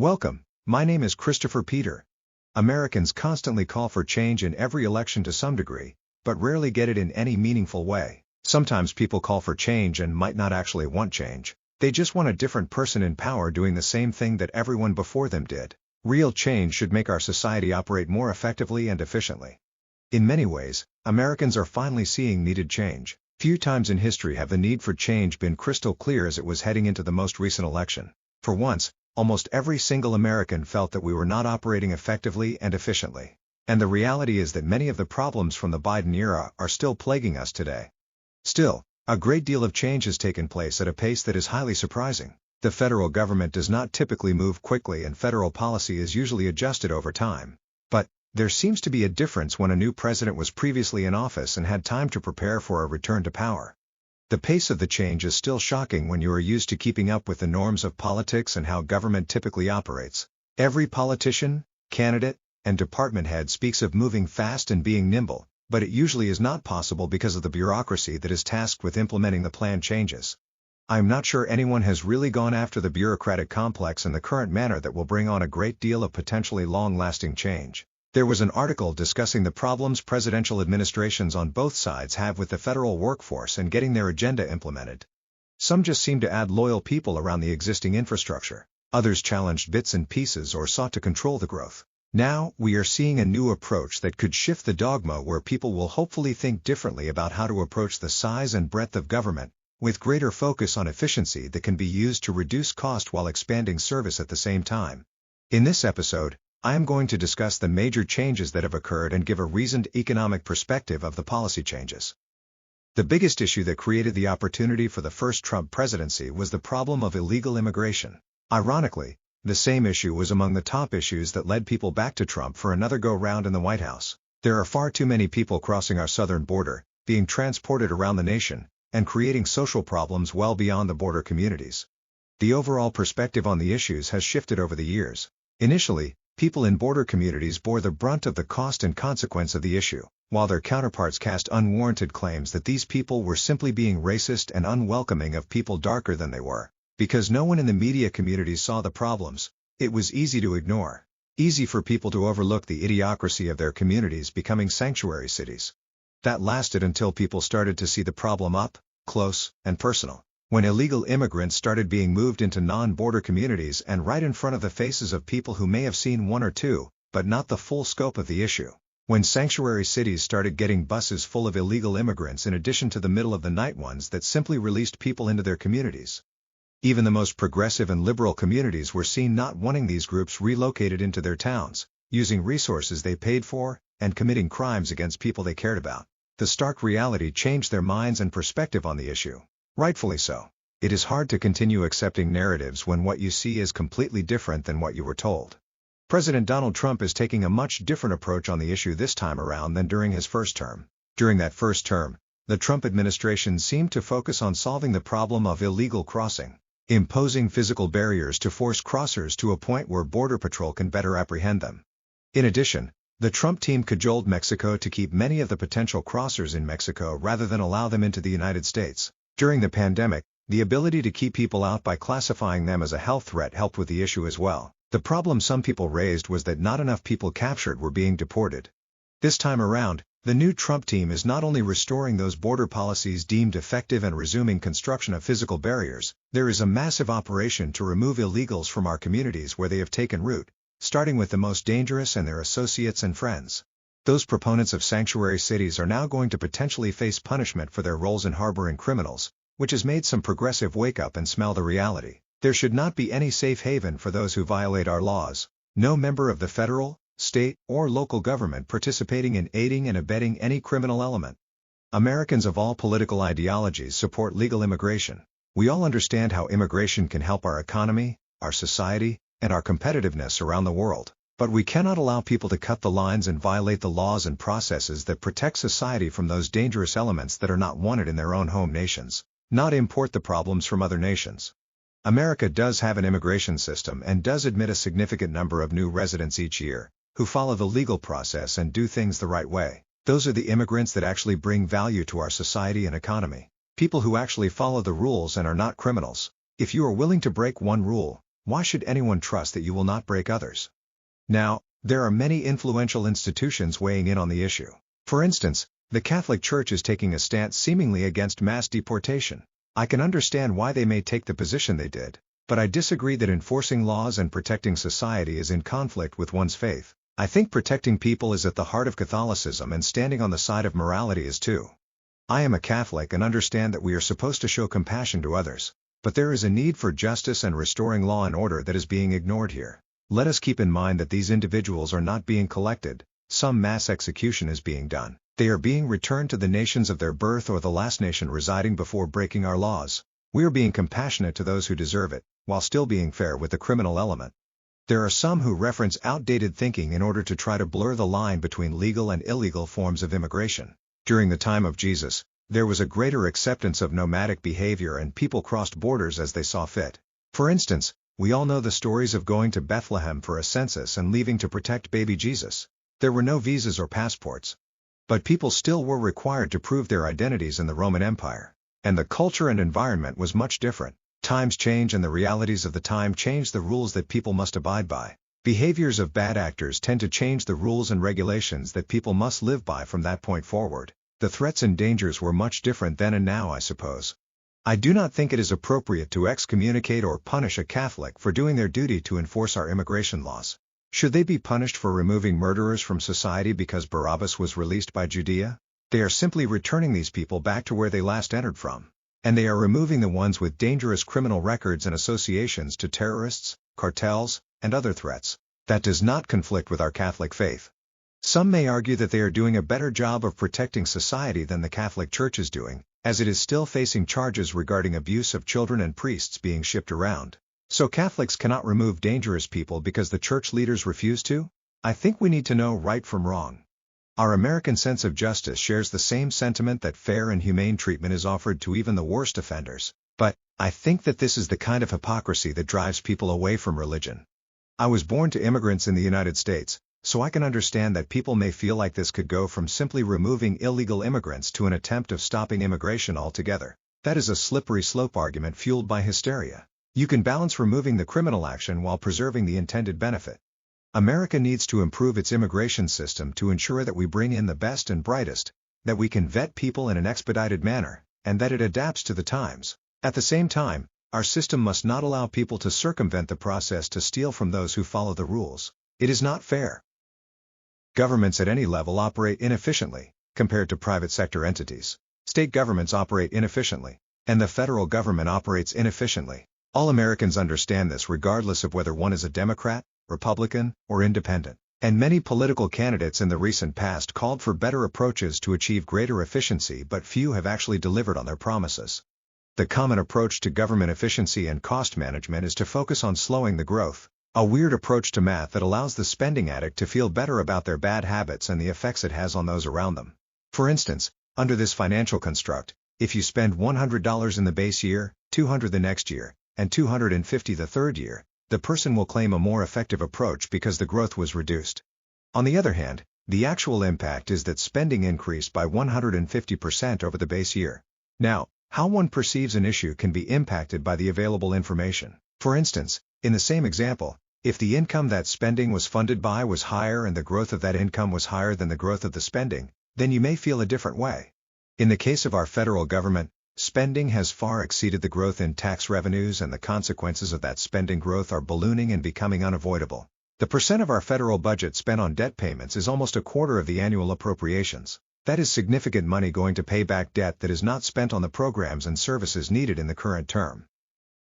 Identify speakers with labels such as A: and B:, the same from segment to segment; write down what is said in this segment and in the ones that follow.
A: Welcome, my name is Christopher Peter. Americans constantly call for change in every election to some degree, but rarely get it in any meaningful way. Sometimes people call for change and might not actually want change. They just want a different person in power doing the same thing that everyone before them did. Real change should make our society operate more effectively and efficiently. In many ways, Americans are finally seeing needed change. Few times in history have the need for change been crystal clear as it was heading into the most recent election. For once, almost every single American felt that we were not operating effectively and efficiently. And the reality is that many of the problems from the Biden era are still plaguing us today. Still, a great deal of change has taken place at a pace that is highly surprising. The federal government does not typically move quickly and federal policy is usually adjusted over time. But there seems to be a difference when a new president was previously in office and had time to prepare for a return to power. The pace of the change is still shocking when you are used to keeping up with the norms of politics and how government typically operates. Every politician, candidate, and department head speaks of moving fast and being nimble, but it usually is not possible because of the bureaucracy that is tasked with implementing the planned changes. I'm not sure anyone has really gone after the bureaucratic complex in the current manner that will bring on a great deal of potentially long-lasting change. There was an article discussing the problems presidential administrations on both sides have with the federal workforce and getting their agenda implemented. Some just seemed to add loyal people around the existing infrastructure. Others challenged bits and pieces or sought to control the growth. Now, we are seeing a new approach that could shift the dogma where people will hopefully think differently about how to approach the size and breadth of government, with greater focus on efficiency that can be used to reduce cost while expanding service at the same time. In this episode, I am going to discuss the major changes that have occurred and give a reasoned economic perspective of the policy changes. The biggest issue that created the opportunity for the first Trump presidency was the problem of illegal immigration. Ironically, the same issue was among the top issues that led people back to Trump for another go-round in the White House. There are far too many people crossing our southern border, being transported around the nation, and creating social problems well beyond the border communities. The overall perspective on the issues has shifted over the years. Initially, people in border communities bore the brunt of the cost and consequence of the issue, while their counterparts cast unwarranted claims that these people were simply being racist and unwelcoming of people darker than they were. Because no one in the media community saw the problems, it was easy to ignore. Easy for people to overlook the idiocracy of their communities becoming sanctuary cities. That lasted until people started to see the problem up, close, and personal. When illegal immigrants started being moved into non-border communities and right in front of the faces of people who may have seen one or two, but not the full scope of the issue. When sanctuary cities started getting buses full of illegal immigrants in addition to the middle-of-the-night ones that simply released people into their communities. Even the most progressive and liberal communities were seen not wanting these groups relocated into their towns, using resources they paid for, and committing crimes against people they cared about. The stark reality changed their minds and perspective on the issue. Rightfully so. It is hard to continue accepting narratives when what you see is completely different than what you were told. President Donald Trump is taking a much different approach on the issue this time around than during his first term. During that first term, the Trump administration seemed to focus on solving the problem of illegal crossing, imposing physical barriers to force crossers to a point where Border Patrol can better apprehend them. In addition, the Trump team cajoled Mexico to keep many of the potential crossers in Mexico rather than allow them into the United States. During the pandemic, the ability to keep people out by classifying them as a health threat helped with the issue as well. The problem some people raised was that not enough people captured were being deported. This time around, the new Trump team is not only restoring those border policies deemed effective and resuming construction of physical barriers, there is a massive operation to remove illegals from our communities where they have taken root, starting with the most dangerous and their associates and friends. Those proponents of sanctuary cities are now going to potentially face punishment for their roles in harboring criminals, which has made some progressive wake up and smell the reality. There should not be any safe haven for those who violate our laws. No member of the federal, state, or local government participating in aiding and abetting any criminal element. Americans of all political ideologies support legal immigration. We all understand how immigration can help our economy, our society, and our competitiveness around the world. But we cannot allow people to cut the lines and violate the laws and processes that protect society from those dangerous elements that are not wanted in their own home nations. Not import the problems from other nations. America does have an immigration system and does admit a significant number of new residents each year, who follow the legal process and do things the right way. Those are the immigrants that actually bring value to our society and economy. People who actually follow the rules and are not criminals. If you are willing to break one rule, Why should anyone trust that you will not break others? Now, there are many influential institutions weighing in on the issue. For instance, the Catholic Church is taking a stance seemingly against mass deportation. I can understand why they may take the position they did, but I disagree that enforcing laws and protecting society is in conflict with one's faith. I think protecting people is at the heart of Catholicism, and standing on the side of morality is too. I am a Catholic and understand that we are supposed to show compassion to others, but there is a need for justice and restoring law and order that is being ignored here. Let us keep in mind that these individuals are not being collected, some mass execution is being done. They are being returned to the nations of their birth or the last nation residing before breaking our laws. We are being compassionate to those who deserve it, while still being fair with the criminal element. There are some who reference outdated thinking in order to try to blur the line between legal and illegal forms of immigration. During the time of Jesus, there was a greater acceptance of nomadic behavior and people crossed borders as they saw fit. For instance, we all know the stories of going to Bethlehem for a census and leaving to protect baby Jesus. There were no visas or passports. But people still were required to prove their identities in the Roman Empire. And the culture and environment was much different. Times change and the realities of the time change the rules that people must abide by. Behaviors of bad actors tend to change the rules and regulations that people must live by from that point forward. The threats and dangers were much different then and now, I suppose. I do not think it is appropriate to excommunicate or punish a Catholic for doing their duty to enforce our immigration laws. Should they be punished for removing murderers from society because Barabbas was released by Judea? They are simply returning these people back to where they last entered from. And they are removing the ones with dangerous criminal records and associations to terrorists, cartels, and other threats. That does not conflict with our Catholic faith. Some may argue that they are doing a better job of protecting society than the Catholic Church is doing, as it is still facing charges regarding abuse of children and priests being shipped around. So Catholics cannot remove dangerous people because the church leaders refuse to? I think we need to know right from wrong. Our American sense of justice shares the same sentiment that fair and humane treatment is offered to even the worst offenders, but I think that this is the kind of hypocrisy that drives people away from religion. I was born to immigrants in the United States, so I can understand that people may feel like this could go from simply removing illegal immigrants to an attempt of stopping immigration altogether. That is a slippery slope argument fueled by hysteria. You can balance removing the criminal action while preserving the intended benefit. America needs to improve its immigration system to ensure that we bring in the best and brightest, that we can vet people in an expedited manner, and that it adapts to the times. At the same time, our system must not allow people to circumvent the process to steal from those who follow the rules. It is not fair. Governments at any level operate inefficiently, compared to private sector entities. State governments operate inefficiently, and the federal government operates inefficiently. All Americans understand this regardless of whether one is a Democrat, Republican, or Independent. And many political candidates in the recent past called for better approaches to achieve greater efficiency, but few have actually delivered on their promises. The common approach to government efficiency and cost management is to focus on slowing the growth, a weird approach to math that allows the spending addict to feel better about their bad habits and the effects it has on those around them. For instance, under this financial construct, if you spend $100 in the base year, $200 the next year, and $250 the third year, the person will claim a more effective approach because the growth was reduced. On the other hand, the actual impact is that spending increased by 150% over the base year. Now, how one perceives an issue can be impacted by the available information. For instance, in the same example, if the income that spending was funded by was higher and the growth of that income was higher than the growth of the spending, then you may feel a different way. In the case of our federal government, spending has far exceeded the growth in tax revenues, and the consequences of that spending growth are ballooning and becoming unavoidable. The percent of our federal budget spent on debt payments is almost a quarter of the annual appropriations. That is significant money going to pay back debt that is not spent on the programs and services needed in the current term.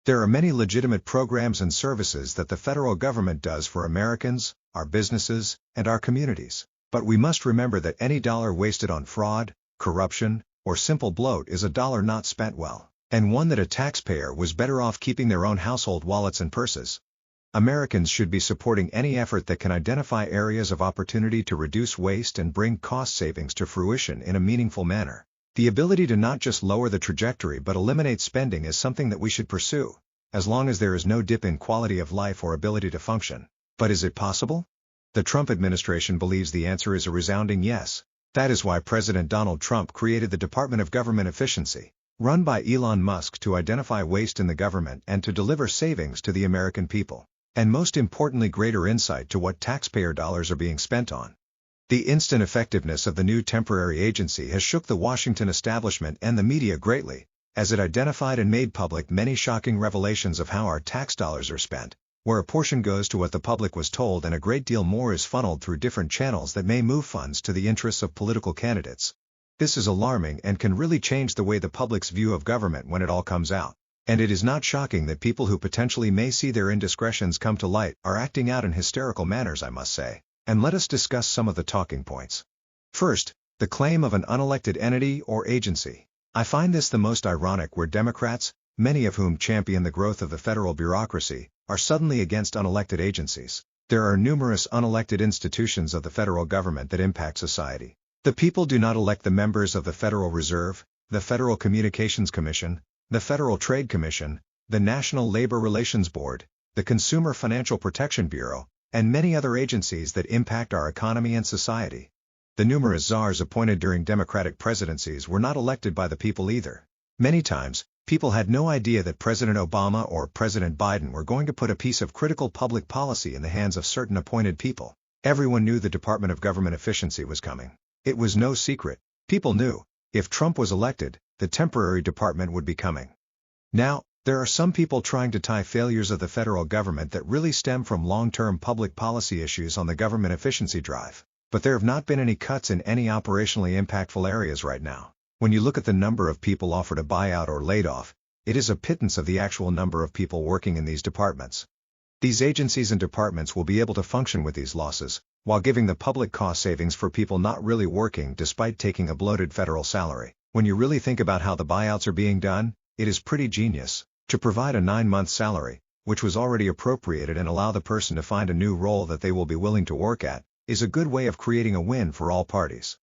A: There are many legitimate programs and services that the federal government does for Americans, our businesses, and our communities. But we must remember that any dollar wasted on fraud, corruption, or simple bloat is a dollar not spent well, and one that a taxpayer was better off keeping their own household wallets and purses. Americans should be supporting any effort that can identify areas of opportunity to reduce waste and bring cost savings to fruition in a meaningful manner. The ability to not just lower the trajectory but eliminate spending is something that we should pursue, as long as there is no dip in quality of life or ability to function. But is it possible? The Trump administration believes the answer is a resounding yes. That is why President Donald Trump created the Department of Government Efficiency, run by Elon Musk to identify waste in the government and to deliver savings to the American people. And most importantly, greater insight to what taxpayer dollars are being spent on. The instant effectiveness of the new temporary agency has shook the Washington establishment and the media greatly, as it identified and made public many shocking revelations of how our tax dollars are spent, where a portion goes to what the public was told and a great deal more is funneled through different channels that may move funds to the interests of political candidates. This is alarming and can really change the way the public's view of government when it all comes out. And it is not shocking that people who potentially may see their indiscretions come to light are acting out in hysterical manners, I must say. And let us discuss some of the talking points. First, the claim of an unelected entity or agency. I find this the most ironic, where Democrats, many of whom champion the growth of the federal bureaucracy, are suddenly against unelected agencies. There are numerous unelected institutions of the federal government that impact society. The people do not elect the members of the Federal Reserve, the Federal Communications Commission, the Federal Trade Commission, the National Labor Relations Board, the Consumer Financial Protection Bureau, and many other agencies that impact our economy and society. The numerous czars appointed during Democratic presidencies were not elected by the people either. Many times, people had no idea that President Obama or President Biden were going to put a piece of critical public policy in the hands of certain appointed people. Everyone knew the Department of Government Efficiency was coming. It was no secret. People knew, if Trump was elected, the temporary department would be coming. Now, there are some people trying to tie failures of the federal government that really stem from long-term public policy issues on the government efficiency drive. But there have not been any cuts in any operationally impactful areas right now. When you look at the number of people offered a buyout or laid off, it is a pittance of the actual number of people working in these departments. These agencies and departments will be able to function with these losses, while giving the public cost savings for people not really working despite taking a bloated federal salary. When you really think about how the buyouts are being done, it is pretty genius. To provide a 9-month salary, which was already appropriated, and allow the person to find a new role that they will be willing to work at, is a good way of creating a win for all parties.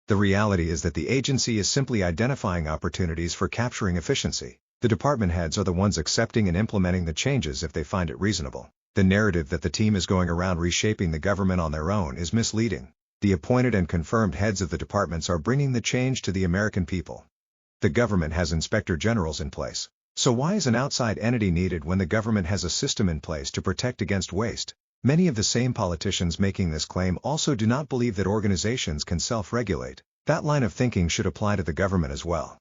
A: The reality is that the agency is simply identifying opportunities for capturing efficiency. The department heads are the ones accepting and implementing the changes if they find it reasonable. The narrative that the team is going around reshaping the government on their own is misleading. The appointed and confirmed heads of the departments are bringing the change to the American people. The government has inspector generals in place. So why is an outside entity needed when the government has a system in place to protect against waste? Many of the same politicians making this claim also do not believe that organizations can self-regulate. That line of thinking should apply to the government as well.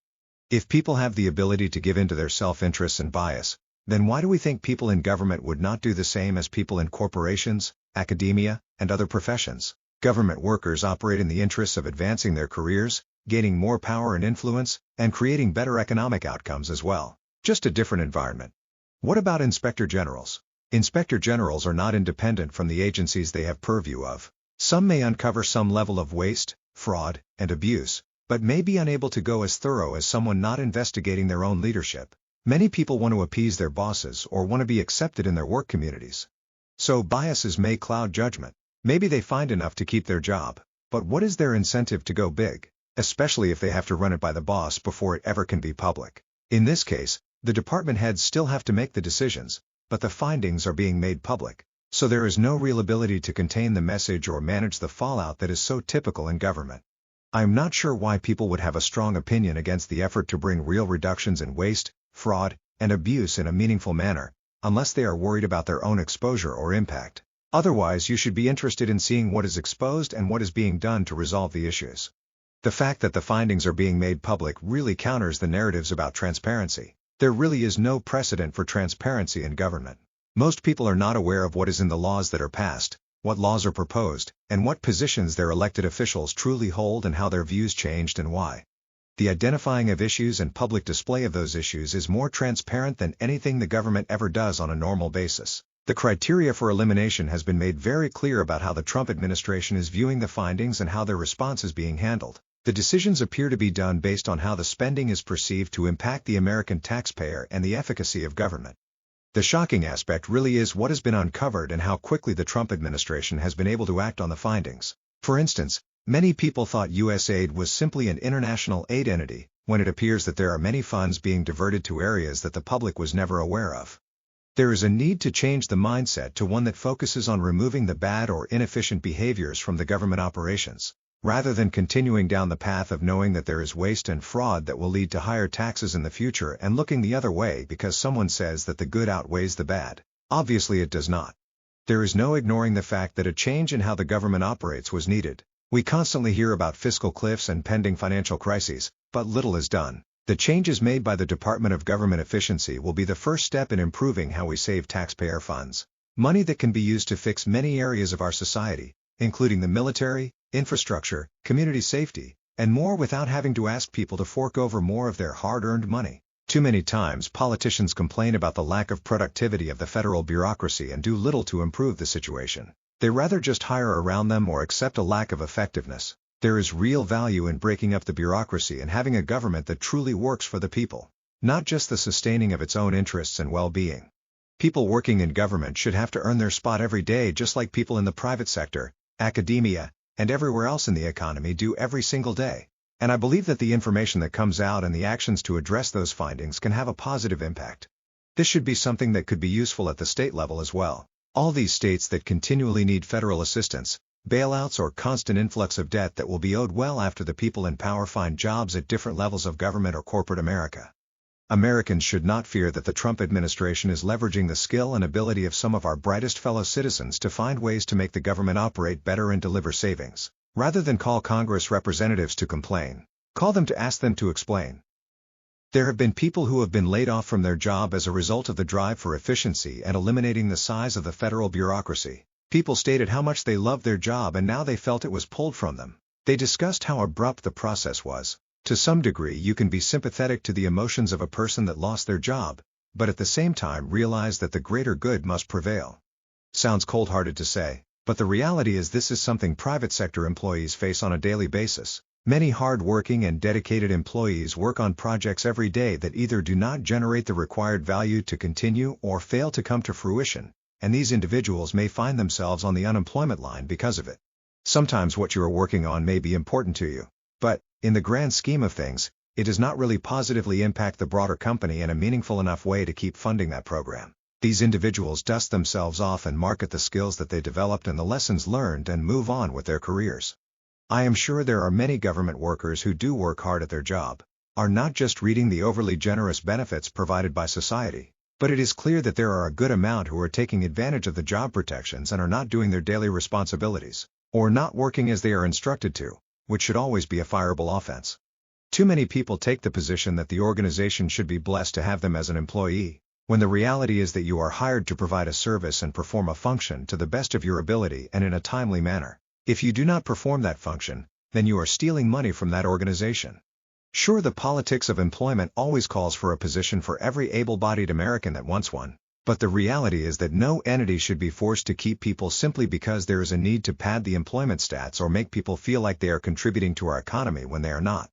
A: If people have the ability to give in to their self-interests and bias, then why do we think people in government would not do the same as people in corporations, academia, and other professions? Government workers operate in the interests of advancing their careers, gaining more power and influence, and creating better economic outcomes as well. Just a different environment. What about inspector generals? Inspector generals are not independent from the agencies they have purview of. Some may uncover some level of waste, fraud, and abuse, but may be unable to go as thorough as someone not investigating their own leadership. Many people want to appease their bosses or want to be accepted in their work communities. So biases may cloud judgment. Maybe they find enough to keep their job, but what is their incentive to go big, especially if they have to run it by the boss before it ever can be public? In this case, the department heads still have to make the decisions, but the findings are being made public, so there is no real ability to contain the message or manage the fallout that is so typical in government. I am not sure why people would have a strong opinion against the effort to bring real reductions in waste, fraud, and abuse in a meaningful manner, unless they are worried about their own exposure or impact. Otherwise, you should be interested in seeing what is exposed and what is being done to resolve the issues. The fact that the findings are being made public really counters the narratives about transparency. There really is no precedent for transparency in government. Most people are not aware of what is in the laws that are passed, what laws are proposed, and what positions their elected officials truly hold and how their views changed and why. The identifying of issues and public display of those issues is more transparent than anything the government ever does on a normal basis. The criteria for elimination has been made very clear about how the Trump administration is viewing the findings and how their response is being handled. The decisions appear to be done based on how the spending is perceived to impact the American taxpayer and the efficacy of government. The shocking aspect really is what has been uncovered and how quickly the Trump administration has been able to act on the findings. For instance, many people thought USAID was simply an international aid entity, when it appears that there are many funds being diverted to areas that the public was never aware of. There is a need to change the mindset to one that focuses on removing the bad or inefficient behaviors from the government operations. rather than continuing down the path of knowing that there is waste and fraud that will lead to higher taxes in the future and looking the other way because someone says that the good outweighs the bad. Obviously it does not. There is no ignoring the fact that a change in how the government operates was needed. We constantly hear about fiscal cliffs and pending financial crises, but little is done. The changes made by the Department of Government Efficiency will be the first step in improving how we save taxpayer funds. Money that can be used to fix many areas of our society, including the military, infrastructure, community safety, and more without having to ask people to fork over more of their hard-earned money. Too many times politicians complain about the lack of productivity of the federal bureaucracy and do little to improve the situation. They rather just hire around them or accept a lack of effectiveness. There is real value in breaking up the bureaucracy and having a government that truly works for the people, not just the sustaining of its own interests and well-being. People working in government should have to earn their spot every day just like people in the private sector, academia, and everywhere else in the economy do every single day. And I believe that the information that comes out and the actions to address those findings can have a positive impact. This should be something that could be useful at the state level as well. All these states that continually need federal assistance, bailouts or constant influx of debt that will be owed well after the people in power find jobs at different levels of government or corporate America. Americans should not fear that the Trump administration is leveraging the skill and ability of some of our brightest fellow citizens to find ways to make the government operate better and deliver savings. Rather than call Congress representatives to complain, call them to ask them to explain. There have been people who have been laid off from their job as a result of the drive for efficiency and eliminating the size of the federal bureaucracy. People stated how much they loved their job and now they felt it was pulled from them. They discussed how abrupt the process was. To some degree you can be sympathetic to the emotions of a person that lost their job, but at the same time realize that the greater good must prevail. Sounds cold-hearted to say, but the reality is this is something private sector employees face on a daily basis. Many hard-working and dedicated employees work on projects every day that either do not generate the required value to continue or fail to come to fruition, and these individuals may find themselves on the unemployment line because of it. Sometimes what you are working on may be important to you, but, in the grand scheme of things, it does not really positively impact the broader company in a meaningful enough way to keep funding that program. These individuals dust themselves off and market the skills that they developed and the lessons learned and move on with their careers. I am sure there are many government workers who do work hard at their job, are not just reading the overly generous benefits provided by society, but it is clear that there are a good amount who are taking advantage of the job protections and are not doing their daily responsibilities, or not working as they are instructed to, which should always be a fireable offense. Too many people take the position that the organization should be blessed to have them as an employee, when the reality is that you are hired to provide a service and perform a function to the best of your ability and in a timely manner. If you do not perform that function, then you are stealing money from that organization. Sure, the politics of employment always calls for a position for every able-bodied American that wants one, but the reality is that no entity should be forced to keep people simply because there is a need to pad the employment stats or make people feel like they are contributing to our economy when they are not.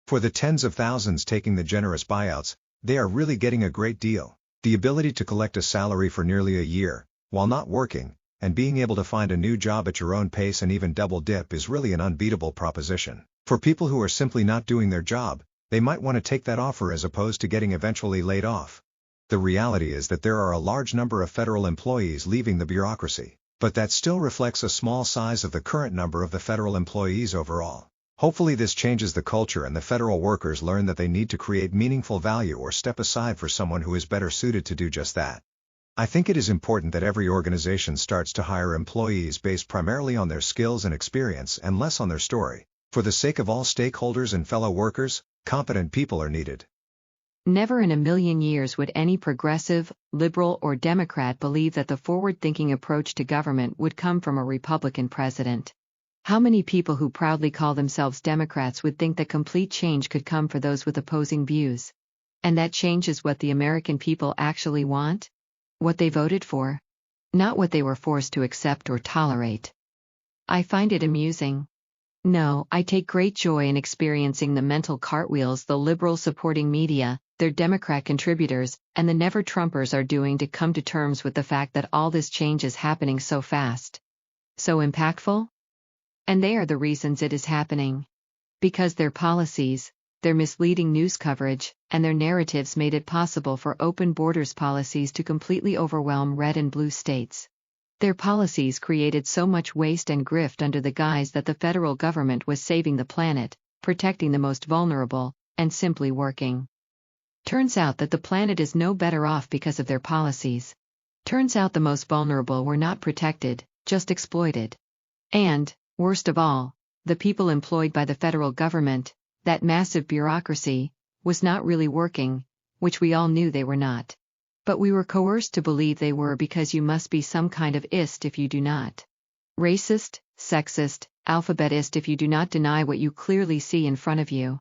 A: For the tens of thousands taking the generous buyouts, they are really getting a great deal. The ability to collect a salary for nearly a year, while not working, and being able to find a new job at your own pace and even double dip is really an unbeatable proposition. For people who are simply not doing their job, they might want to take that offer as opposed to getting eventually laid off. The reality is that there are a large number of federal employees leaving the bureaucracy, but that still reflects a small size of the current number of the federal employees overall. Hopefully this changes the culture and the federal workers learn that they need to create meaningful value or step aside for someone who is better suited to do just that. I think it is important that every organization starts to hire employees based primarily on their skills and experience and less on their story. For the sake of all stakeholders and fellow workers, competent people are needed.
B: Never in a million years would any progressive, liberal, or Democrat believe that the forward-thinking approach to government would come from a Republican president. How many people who proudly call themselves Democrats would think that complete change could come for those with opposing views? And that change is what the American people actually want? What they voted for? Not what they were forced to accept or tolerate. I find it amusing. No, I take great joy in experiencing the mental cartwheels the liberal supporting media, their Democrat contributors, and the never-Trumpers are doing to come to terms with the fact that all this change is happening so fast. So impactful? And they are the reasons it is happening. Because their policies, their misleading news coverage, and their narratives made it possible for open borders policies to completely overwhelm red and blue states. Their policies created so much waste and grift under the guise that the federal government was saving the planet, protecting the most vulnerable, and simply working. Turns out that the planet is no better off because of their policies. Turns out the most vulnerable were not protected, just exploited. And, worst of all, the people employed by the federal government, that massive bureaucracy, was not really working, which we all knew they were not. But we were coerced to believe they were because you must be some kind of ist if you do not. Racist, sexist, alphabetist if you do not deny what you clearly see in front of you.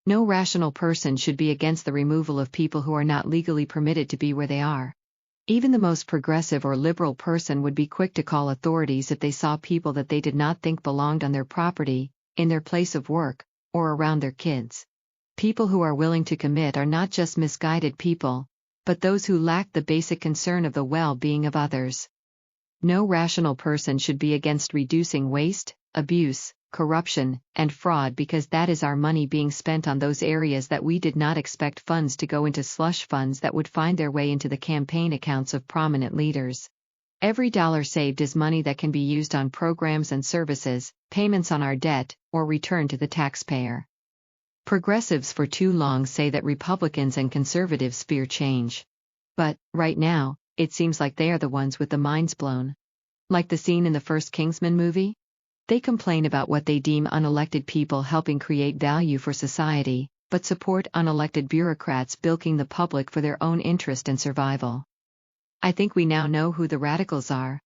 B: No rational person should be against the removal of people who are not legally permitted to be where they are. Even the most progressive or liberal person would be quick to call authorities if they saw people that they did not think belonged on their property, in their place of work, or around their kids. People who are willing to commit are not just misguided people, but those who lack the basic concern of the well-being of others. No rational person should be against reducing waste, abuse, corruption, and fraud because that is our money being spent on those areas that we did not expect funds to go into slush funds that would find their way into the campaign accounts of prominent leaders. Every dollar saved is money that can be used on programs and services, payments on our debt, or returned to the taxpayer. Progressives for too long say that Republicans and conservatives fear change. But, right now, it seems like they are the ones with the minds blown. Like the scene in the first Kingsman movie? They complain about what they deem unelected people helping create value for society, but support unelected bureaucrats bilking the public for their own interest and survival. I think we now know who the radicals are.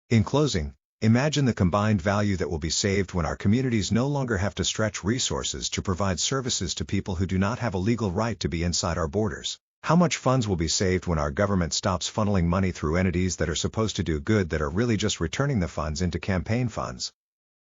A: In closing, imagine the combined value that will be saved when our communities no longer have to stretch resources to provide services to people who do not have a legal right to be inside our borders. How much funds will be saved when our government stops funneling money through entities that are supposed to do good that are really just returning the funds into campaign funds?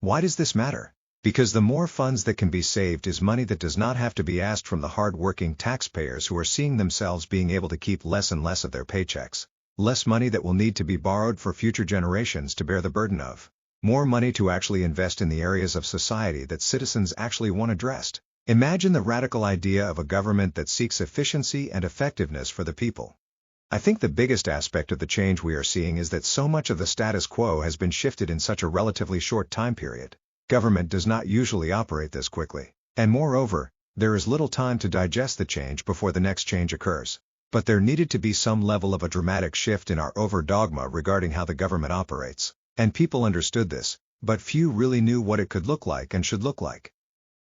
A: Why does this matter? Because the more funds that can be saved is money that does not have to be asked from the hard-working taxpayers who are seeing themselves being able to keep less and less of their paychecks. Less money that will need to be borrowed for future generations to bear the burden of. More money to actually invest in the areas of society that citizens actually want addressed. Imagine the radical idea of a government that seeks efficiency and effectiveness for the people. I think the biggest aspect of the change we are seeing is that so much of the status quo has been shifted in such a relatively short time period. Government does not usually operate this quickly. And moreover, there is little time to digest the change before the next change occurs. But there needed to be some level of a dramatic shift in our over-dogma regarding how the government operates. And people understood this, but few really knew what it could look like and should look like.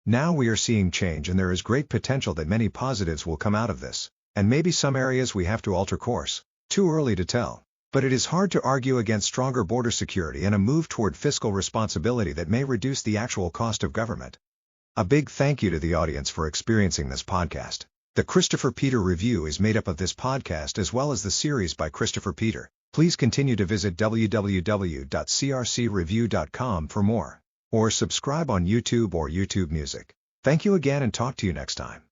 A: Now we are seeing change and there is great potential that many positives will come out of this, and maybe some areas we have to alter course. Too early to tell. But it is hard to argue against stronger border security and a move toward fiscal responsibility that may reduce the actual cost of government. A big thank you to the audience for experiencing this podcast. The Christopher Peter Review is made up of this podcast as well as the series by Christopher Peter. Please continue to visit www.crcreview.com for more. Or subscribe on YouTube or YouTube Music. Thank you again and talk to you next time.